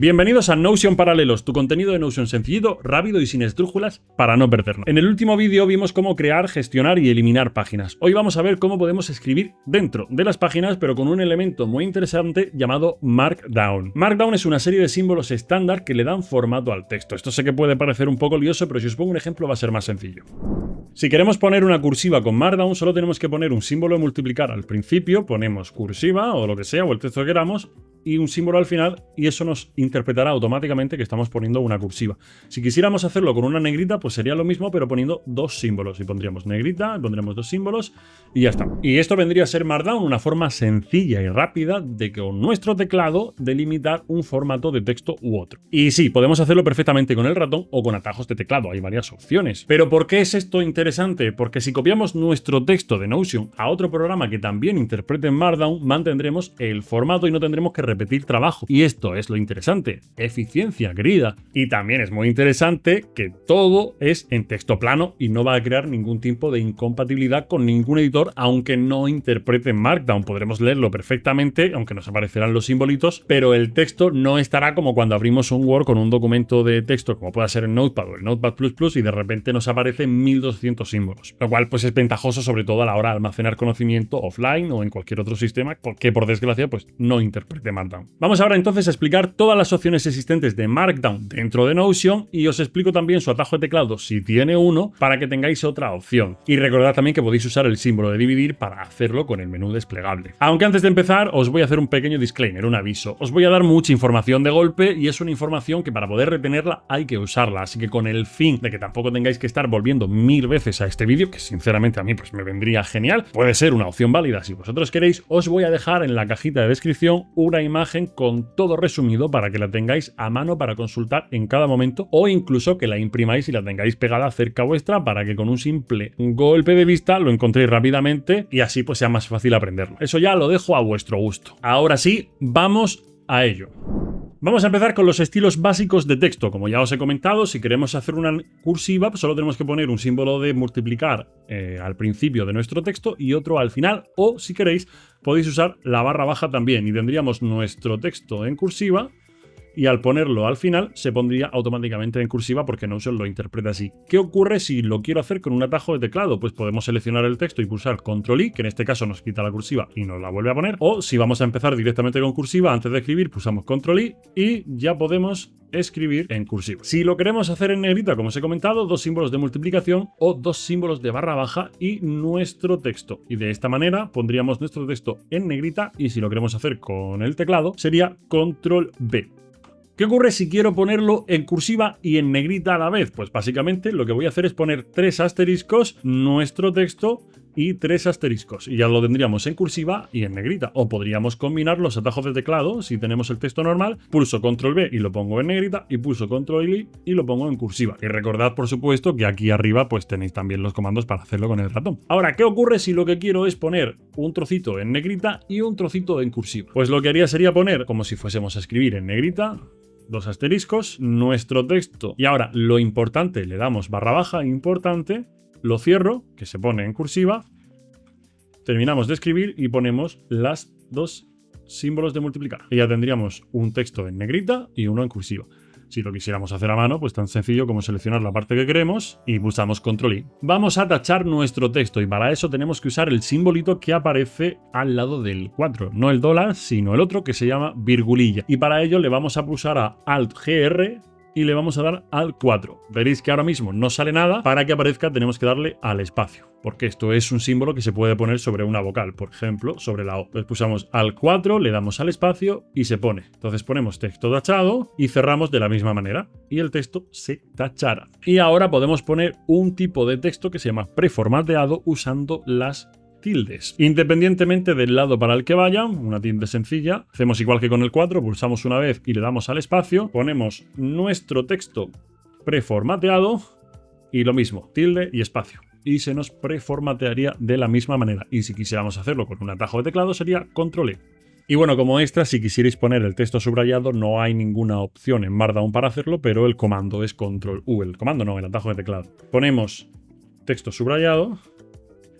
Bienvenidos a Notion Paralelos, tu contenido de Notion sencillito, rápido y sin esdrújulas para no perdernos. En el último vídeo vimos cómo crear, gestionar y eliminar páginas. Hoy vamos a ver cómo podemos escribir dentro de las páginas, pero con un elemento muy interesante llamado Markdown. Markdown es una serie de símbolos estándar que le dan formato al texto. Esto sé que puede parecer un poco lioso, pero si os pongo un ejemplo va a ser más sencillo. Si queremos poner una cursiva con Markdown, solo tenemos que poner un símbolo de multiplicar al principio, ponemos cursiva o lo que sea, o el texto que queramos, y un símbolo al final, y eso nos interpretará automáticamente que estamos poniendo una cursiva. Si quisiéramos hacerlo con una negrita, pues sería lo mismo, pero poniendo dos símbolos. Y pondríamos negrita, pondremos dos símbolos y ya está. Y esto vendría a ser Markdown, una forma sencilla y rápida de con nuestro teclado delimitar un formato de texto u otro. Y sí, podemos hacerlo perfectamente con el ratón o con atajos de teclado, hay varias opciones. Pero ¿por qué es esto interesante? Porque si copiamos nuestro texto de Notion a otro programa que también interprete Markdown, mantendremos el formato y no tendremos que repetir trabajo. Y esto es lo interesante, eficiencia querida. Y también es muy interesante que todo es en texto plano y no va a crear ningún tipo de incompatibilidad con ningún editor, aunque no interprete Markdown. Podremos leerlo perfectamente, aunque nos aparecerán los simbolitos, pero el texto no estará como cuando abrimos un Word con un documento de texto, como pueda ser el Notepad o el Notepad++, y de repente nos aparecen 1200 símbolos. Lo cual pues es ventajoso sobre todo a la hora de almacenar conocimiento offline o en cualquier otro sistema que por desgracia pues no interprete Markdown. Vamos ahora entonces a explicar todas las opciones existentes de Markdown dentro de Notion y os explico también su atajo de teclado si tiene uno para que tengáis otra opción. Y recordad también que podéis usar el símbolo de dividir para hacerlo con el menú desplegable. Aunque antes de empezar os voy a hacer un pequeño disclaimer, un aviso. Os voy a dar mucha información de golpe y es una información que para poder retenerla hay que usarla, así que con el fin de que tampoco tengáis que estar volviendo 1000 veces a este vídeo, que sinceramente a mí pues me vendría genial, puede ser una opción válida si vosotros queréis, os voy a dejar en la cajita de descripción una imagen con todo resumido para que la tengáis a mano para consultar en cada momento o incluso que la imprimáis y la tengáis pegada cerca vuestra para que con un simple golpe de vista lo encontréis rápidamente y así pues sea más fácil aprenderlo. Eso ya lo dejo a vuestro gusto. Ahora sí, vamos a ello. Vamos a empezar con los estilos básicos de texto. Como ya os he comentado, si queremos hacer una cursiva, solo tenemos que poner un símbolo de multiplicar al principio de nuestro texto y otro al final, o si queréis, podéis usar la barra baja también y tendríamos nuestro texto en cursiva y al ponerlo al final se pondría automáticamente en cursiva porque Notion lo interpreta así. ¿Qué ocurre si lo quiero hacer con un atajo de teclado? Pues podemos seleccionar el texto y pulsar Control-I, que en este caso nos quita la cursiva y nos la vuelve a poner. O si vamos a empezar directamente con cursiva, antes de escribir pulsamos Control-I y ya podemos escribir en cursiva. Si lo queremos hacer en negrita, como os he comentado, dos símbolos de multiplicación o dos símbolos de barra baja y nuestro texto. Y de esta manera pondríamos nuestro texto en negrita y si lo queremos hacer con el teclado sería Control-V. ¿Qué ocurre si quiero ponerlo en cursiva y en negrita a la vez? Pues básicamente lo que voy a hacer es poner 3 asteriscos, nuestro texto y 3 asteriscos. Y ya lo tendríamos en cursiva y en negrita. O podríamos combinar los atajos de teclado si tenemos el texto normal. Pulso Control V y lo pongo en negrita y pulso Control I y lo pongo en cursiva. Y recordad por supuesto que aquí arriba pues tenéis también los comandos para hacerlo con el ratón. Ahora, ¿qué ocurre si lo que quiero es poner un trocito en negrita y un trocito en cursiva? Pues lo que haría sería poner como si fuésemos a escribir en negrita, 2 asteriscos, nuestro texto. Y ahora, lo importante, le damos barra baja, importante, lo cierro, que se pone en cursiva, terminamos de escribir y ponemos las dos símbolos de multiplicar. Y ya tendríamos un texto en negrita y uno en cursiva. Si lo quisiéramos hacer a mano, pues tan sencillo como seleccionar la parte que queremos y pulsamos Control-I. Vamos a tachar nuestro texto y para eso tenemos que usar el simbolito que aparece al lado del 4. No el dólar, sino el otro que se llama virgulilla. Y para ello le vamos a pulsar a Alt-GR y le vamos a dar al 4. Veréis que ahora mismo no sale nada. Para que aparezca tenemos que darle al espacio, porque esto es un símbolo que se puede poner sobre una vocal, por ejemplo, sobre la O. Entonces pulsamos al 4, le damos al espacio y se pone. Entonces ponemos texto tachado y cerramos de la misma manera y el texto se tachará. Y ahora podemos poner un tipo de texto que se llama preformateado usando las tildes. Independientemente del lado para el que vaya, una tilde sencilla, hacemos igual que con el 4, pulsamos una vez y le damos al espacio, ponemos nuestro texto preformateado y lo mismo, tilde y espacio. Y se nos preformatearía de la misma manera. Y si quisiéramos hacerlo con un atajo de teclado sería Control-E. Y bueno, como extra, si quisierais poner el texto subrayado, no hay ninguna opción en Markdown para hacerlo, pero el comando es Control-U. El comando no, el atajo de teclado. Ponemos texto subrayado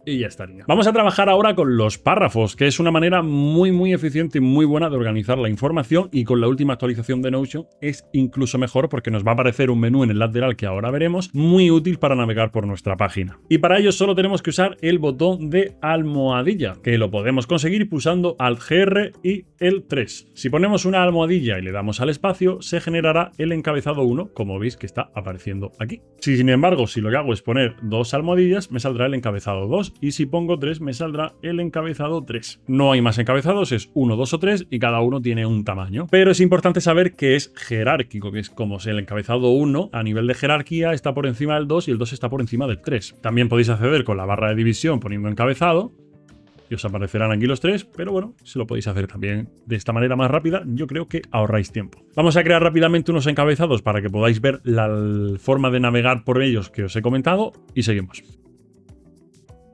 y ya estaría. Vamos a trabajar ahora con los párrafos, que es una manera muy eficiente y muy buena de organizar la información, y con la última actualización de Notion es incluso mejor porque nos va a aparecer un menú en el lateral que ahora veremos, muy útil para navegar por nuestra página. Y para ello solo tenemos que usar el botón de almohadilla, que lo podemos conseguir pulsando Alt+Gr y el 3. Si ponemos una almohadilla y le damos al espacio, se generará el encabezado 1, como veis que está apareciendo aquí. Si sin embargo, si lo que hago es poner dos almohadillas, me saldrá el encabezado 2, y si pongo 3 me saldrá el encabezado 3. No hay más encabezados, es 1, 2 o 3 y cada uno tiene un tamaño. Pero es importante saber que es jerárquico, que es como si el encabezado 1 a nivel de jerarquía está por encima del 2 y el 2 está por encima del 3. También podéis acceder con la barra de división poniendo encabezado y os aparecerán aquí los 3, pero bueno, si lo podéis hacer también de esta manera más rápida, yo creo que ahorráis tiempo. Vamos a crear rápidamente unos encabezados para que podáis ver la forma de navegar por ellos que os he comentado y seguimos.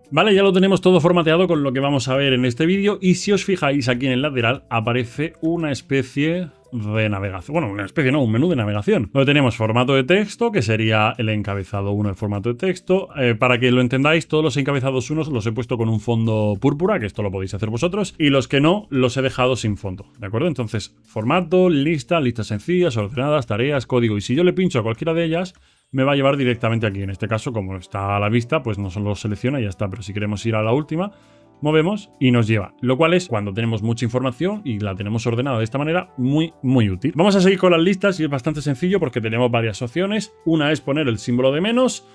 Vale, ya lo tenemos todo formateado con lo que vamos a ver en este vídeo, y si os fijáis aquí en el lateral aparece una especie de navegación, bueno, una especie no, un menú de navegación, donde tenemos formato de texto, que sería el encabezado 1 en formato de texto. Para que lo entendáis, todos los encabezados 1 los he puesto con un fondo púrpura, que esto lo podéis hacer vosotros, y los que no, los he dejado sin fondo, ¿de acuerdo? Entonces, formato, lista, listas sencillas, ordenadas, tareas, código, y si yo le pincho a cualquiera de ellas, me va a llevar directamente aquí. En este caso, como está a la vista, pues no solo selecciona y ya está, pero si queremos ir a la última, movemos y nos lleva, lo cual es, cuando tenemos mucha información y la tenemos ordenada de esta manera, muy útil. Vamos a seguir con las listas y es bastante sencillo porque tenemos varias opciones. Una es poner el símbolo de menos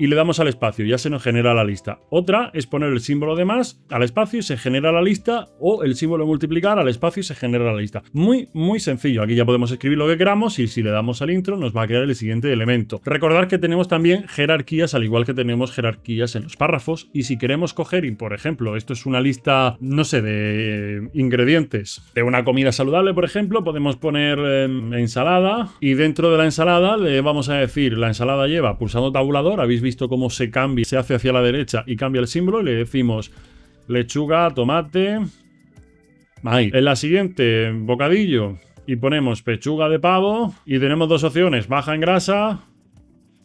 y le damos al espacio, ya se nos genera la lista. Otra es poner el símbolo de más al espacio y se genera la lista, o el símbolo de multiplicar al espacio y se genera la lista. Muy sencillo. Aquí ya podemos escribir lo que queramos y si le damos al intro nos va a quedar el siguiente elemento. Recordad que tenemos también jerarquías, al igual que tenemos jerarquías en los párrafos, y si queremos coger, y por ejemplo, esto es una lista, no sé, de ingredientes de una comida saludable, por ejemplo, podemos poner ensalada, y dentro de la ensalada le vamos a decir, la ensalada lleva, pulsando tabulador, habéis visto cómo se cambia, se hace hacia la derecha y cambia el símbolo, y le decimos lechuga, tomate, ahí. En la siguiente, bocadillo, y ponemos pechuga de pavo, y tenemos dos opciones, baja en grasa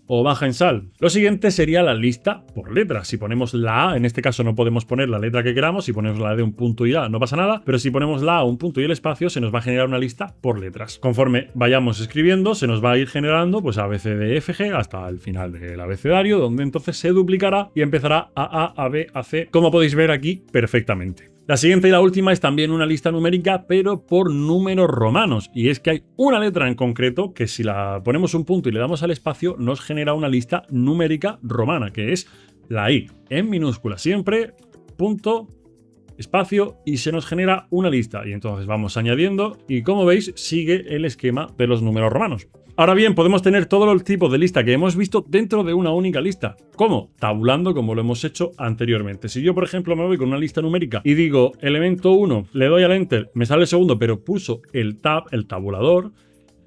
o baja en sal. Lo siguiente sería la lista por letras. Si ponemos la A, en este caso no podemos poner la letra que queramos. Si ponemos la de un punto y A no pasa nada, pero si ponemos la A, un punto y el espacio, se nos va a generar una lista por letras. Conforme vayamos escribiendo, se nos va a ir generando pues A, B, C, D, F, G hasta el final del abecedario, donde entonces se duplicará y empezará A, B, A, C, como podéis ver aquí perfectamente. La siguiente y la última es también una lista numérica, pero por números romanos. Y es que hay una letra en concreto que si la ponemos un punto y le damos al espacio, nos genera una lista numérica romana, que es la I, en minúscula siempre, punto, espacio, y se nos genera una lista. Y entonces vamos añadiendo y, como veis, sigue el esquema de los números romanos. Ahora bien, podemos tener todos los tipos de lista que hemos visto dentro de una única lista. ¿Cómo? Tabulando, como lo hemos hecho anteriormente. Si yo, por ejemplo, me voy con una lista numérica y digo elemento 1, le doy al enter, me sale el segundo, pero pulso el tab, el tabulador,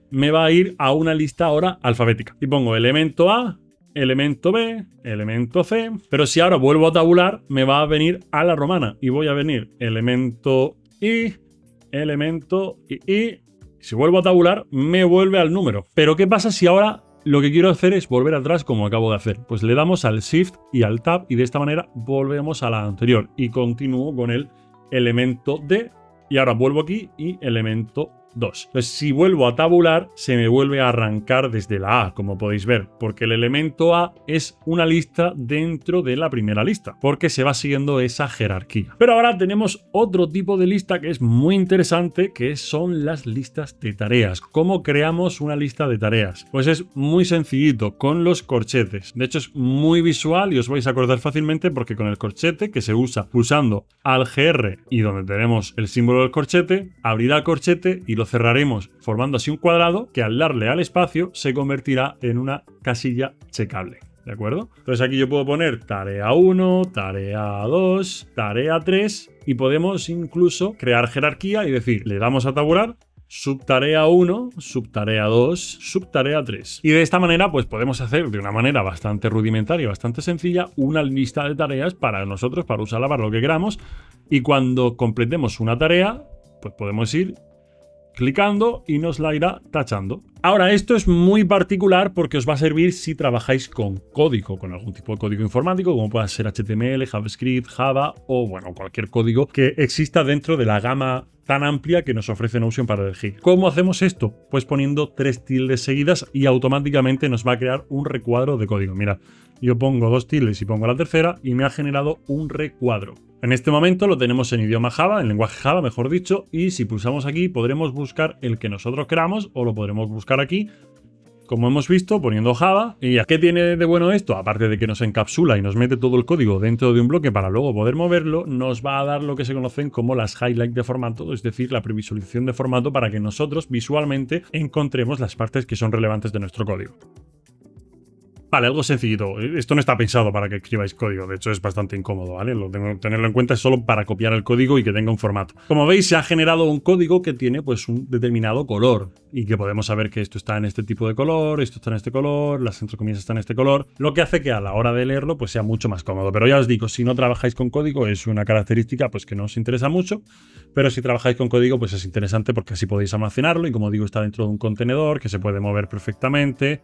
me va a ir a una lista ahora alfabética. Y pongo elemento A, elemento B, elemento C, pero si ahora vuelvo a tabular, me va a venir a la romana y voy a venir elemento I, elemento I. Si vuelvo a tabular, me vuelve al número. Pero ¿qué pasa si ahora lo que quiero hacer es volver atrás como acabo de hacer? Pues le damos al Shift y al Tab y de esta manera volvemos a la anterior. Y continúo con el elemento D y ahora vuelvo aquí y elemento 2. Entonces, si vuelvo a tabular, se me vuelve a arrancar desde la A, como podéis ver, porque el elemento A es una lista dentro de la primera lista, porque se va siguiendo esa jerarquía. Pero ahora tenemos otro tipo de lista que es muy interesante, que son las listas de tareas. ¿Cómo creamos una lista de tareas? Pues es muy sencillito, con los corchetes. De hecho, es muy visual y os vais a acordar fácilmente porque con el corchete, que se usa pulsando Alt+Gr y donde tenemos el símbolo del corchete, abrirá el corchete y lo cerraremos formando así un cuadrado que al darle al espacio se convertirá en una casilla checable. ¿De acuerdo? Entonces aquí yo puedo poner tarea 1, tarea 2, tarea 3 y podemos incluso crear jerarquía y decir, le damos a tabular, subtarea 1, subtarea 2, subtarea 3. Y de esta manera pues podemos hacer de una manera bastante rudimentaria, bastante sencilla, una lista de tareas para nosotros, para usarla para lo que queramos, y cuando completemos una tarea pues podemos ir clicando y nos la irá tachando. Ahora, esto es muy particular porque os va a servir si trabajáis con código, con algún tipo de código informático, como pueda ser HTML, JavaScript, Java o, bueno, cualquier código que exista dentro de la gama tan amplia que nos ofrece Notion para elegir. ¿Cómo hacemos esto? Pues poniendo 3 tildes seguidas y automáticamente nos va a crear un recuadro de código. Mira, yo pongo 2 tildes y pongo la tercera y me ha generado un recuadro. En este momento lo tenemos en idioma Java, en lenguaje Java, mejor dicho, y si pulsamos aquí podremos buscar el que nosotros queramos o lo podremos buscar aquí, como hemos visto, poniendo Java. ¿Y qué tiene de bueno esto? Aparte de que nos encapsula y nos mete todo el código dentro de un bloque para luego poder moverlo, nos va a dar lo que se conocen como las highlights de formato, es decir, la previsualización de formato para que nosotros visualmente encontremos las partes que son relevantes de nuestro código. Vale, algo sencillito. Esto no está pensado para que escribáis código, de hecho es bastante incómodo, ¿vale? Lo tengo que tenerlo en cuenta, es solo para copiar el código y que tenga un formato. Como veis, se ha generado un código que tiene pues un determinado color y que podemos saber que esto está en este tipo de color, esto está en este color, las entrecomillas están en este color, lo que hace que a la hora de leerlo pues sea mucho más cómodo. Pero ya os digo, si no trabajáis con código es una característica pues que no os interesa mucho, pero si trabajáis con código pues es interesante porque así podéis almacenarlo y, como digo, está dentro de un contenedor que se puede mover perfectamente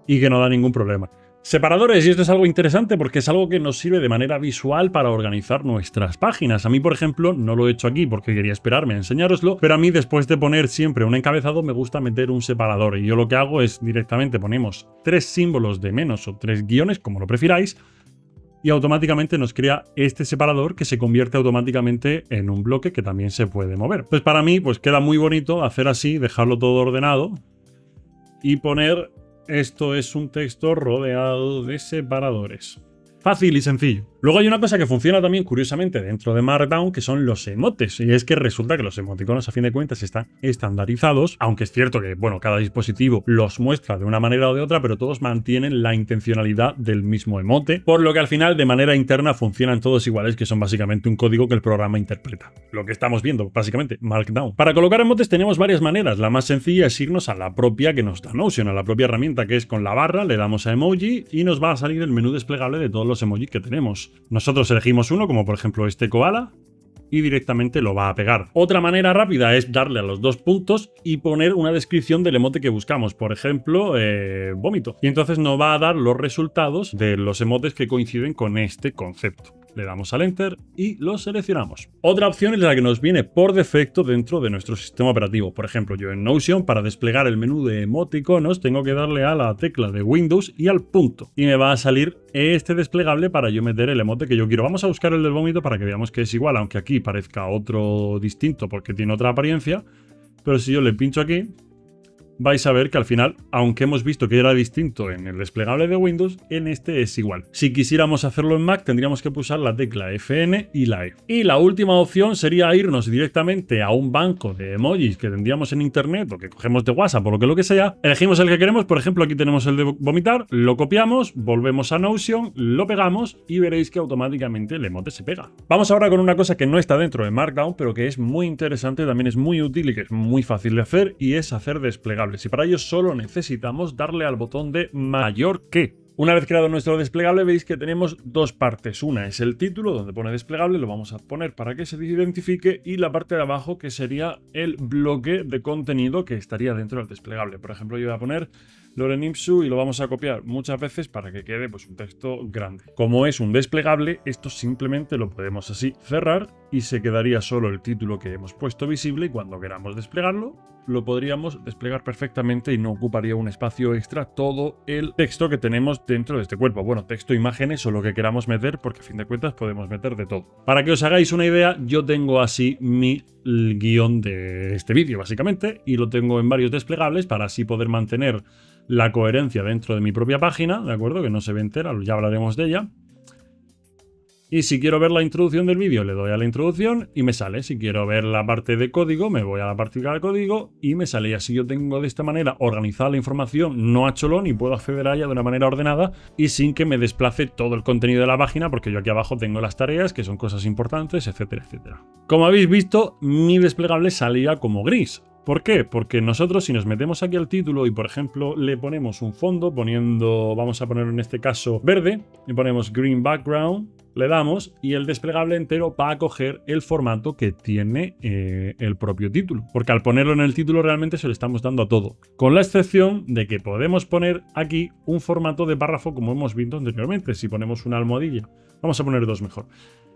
y que no da ningún problema. Separadores, y esto es algo interesante porque es algo que nos sirve de manera visual para organizar nuestras páginas. A mí, por ejemplo, no lo he hecho aquí porque quería esperarme a enseñároslo, pero a mí, después de poner siempre un encabezado, me gusta meter un separador. Y yo lo que hago es directamente ponemos 3 símbolos de menos o 3 guiones, como lo prefiráis, y automáticamente nos crea este separador que se convierte automáticamente en un bloque que también se puede mover. Pues para mí, pues queda muy bonito hacer así, dejarlo todo ordenado y poner... Esto es un texto rodeado de separadores. Fácil y sencillo. Luego hay una cosa que funciona también curiosamente dentro de Markdown, que son los emotes. Y es que resulta que los emoticonos a fin de cuentas están estandarizados, aunque es cierto que, bueno, cada dispositivo los muestra de una manera o de otra, pero todos mantienen la intencionalidad del mismo emote, por lo que al final de manera interna funcionan todos iguales, que son básicamente un código que el programa interpreta. Lo que estamos viendo, básicamente, Markdown. Para colocar emotes tenemos varias maneras. La más sencilla es irnos a la propia que nos da Notion, a la propia herramienta, que es con la barra, le damos a emoji y nos va a salir el menú desplegable de todos los emojis que tenemos. Nosotros elegimos uno, como por ejemplo este koala, y directamente lo va a pegar. Otra manera rápida es darle a los 2 puntos y poner una descripción del emote que buscamos, por ejemplo, vómito. Y entonces nos va a dar los resultados de los emotes que coinciden con este concepto. Le damos al Enter y lo seleccionamos. Otra opción es la que nos viene por defecto dentro de nuestro sistema operativo. Por ejemplo, yo en Notion, para desplegar el menú de emoticonos, tengo que darle a la tecla de Windows y al punto. Y me va a salir este desplegable para yo meter el emote que yo quiero. Vamos a buscar el del vómito para que veamos que es igual, aunque aquí parezca otro distinto porque tiene otra apariencia. Pero si yo le pincho aquí, vais a ver que al final, aunque hemos visto que era distinto en el desplegable de Windows, en este es igual. Si quisiéramos hacerlo en Mac, tendríamos que pulsar la tecla Fn y la E. Y la última opción sería irnos directamente a un banco de emojis que tendríamos en internet o que cogemos de WhatsApp o lo que sea. Elegimos el que queremos, por ejemplo, aquí tenemos el de vomitar, lo copiamos, volvemos a Notion, lo pegamos y veréis que automáticamente el emote se pega. Vamos ahora con una cosa que no está dentro de Markdown, pero que es muy interesante, también es muy útil y que es muy fácil de hacer, y es hacer desplegables. Y para ello solo necesitamos darle al botón de mayor que. Una vez creado nuestro desplegable, veis que tenemos 2 partes. Una es el título, donde pone desplegable, lo vamos a poner para que se identifique, y la parte de abajo, que sería el bloque de contenido que estaría dentro del desplegable. Por ejemplo, yo voy a poner Lorem Ipsum y lo vamos a copiar muchas veces para que quede pues un texto grande. Como es un desplegable, esto simplemente lo podemos así cerrar y se quedaría solo el título que hemos puesto visible, y cuando queramos desplegarlo, lo podríamos desplegar perfectamente y no ocuparía un espacio extra todo el texto que tenemos dentro de este cuerpo. Bueno, texto, imágenes o lo que queramos meter, porque a fin de cuentas podemos meter de todo. Para que os hagáis una idea, yo tengo así mi guión de este vídeo básicamente, y lo tengo en varios desplegables para así poder mantener la coherencia dentro de mi propia página, ¿de acuerdo? Que no se ve entera, ya hablaremos de ella. Y si quiero ver la introducción del vídeo, le doy a la introducción y me sale. Si quiero ver la parte de código, me voy a la parte de código y me sale. Y así yo tengo de esta manera organizada la información, no a cholón, y puedo acceder a ella de una manera ordenada y sin que me desplace todo el contenido de la página, porque yo aquí abajo tengo las tareas, que son cosas importantes, etcétera, etcétera. Como habéis visto, mi desplegable salía como gris. ¿Por qué? Porque nosotros si nos metemos aquí al título y por ejemplo le ponemos un fondo vamos a poner en este caso verde y ponemos green background, le damos y el desplegable entero va a coger el formato que tiene el propio título. Porque al ponerlo en el título realmente se lo estamos dando a todo. Con la excepción de que podemos poner aquí un formato de párrafo como hemos visto anteriormente. Si ponemos una almohadilla, vamos a poner 2 mejor.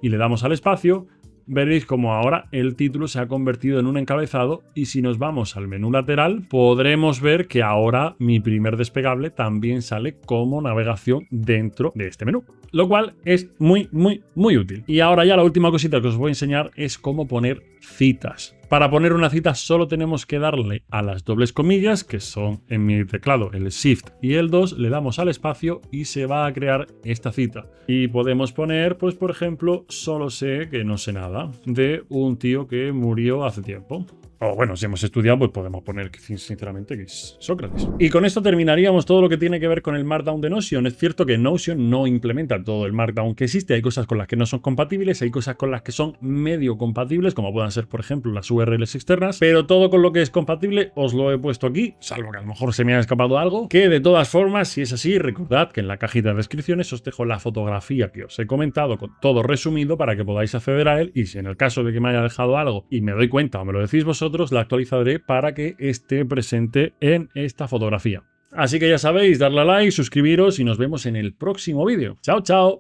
Y le damos al espacio, veréis como ahora el título se ha convertido en un encabezado y si nos vamos al menú lateral podremos ver que ahora mi primer desplegable también sale como navegación dentro de este menú. Lo cual es muy útil. Y ahora ya la última cosita que os voy a enseñar es cómo poner citas. Para poner una cita solo tenemos que darle a las dobles comillas, que son en mi teclado el Shift y el 2, le damos al espacio y se va a crear esta cita. Y podemos poner, pues por ejemplo, solo sé que no sé nada de un tío que murió hace tiempo. O bueno, si hemos estudiado, pues podemos poner sinceramente que es Sócrates. Y con esto terminaríamos todo lo que tiene que ver con el Markdown de Notion. Es cierto que Notion no implementa todo el Markdown que existe. Hay cosas con las que no son compatibles, hay cosas con las que son medio compatibles, como puedan ser, por ejemplo, las URLs externas. Pero todo con lo que es compatible os lo he puesto aquí, salvo que a lo mejor se me ha escapado algo. Que de todas formas, si es así, recordad que en la cajita de descripciones os dejo la fotografía que os he comentado con todo resumido para que podáis acceder a él. Y si en el caso de que me haya dejado algo y me doy cuenta o me lo decís vosotros, la actualizaré para que esté presente en esta fotografía. Así que ya sabéis, darle a like, suscribiros y nos vemos en el próximo vídeo. ¡Chao, chao!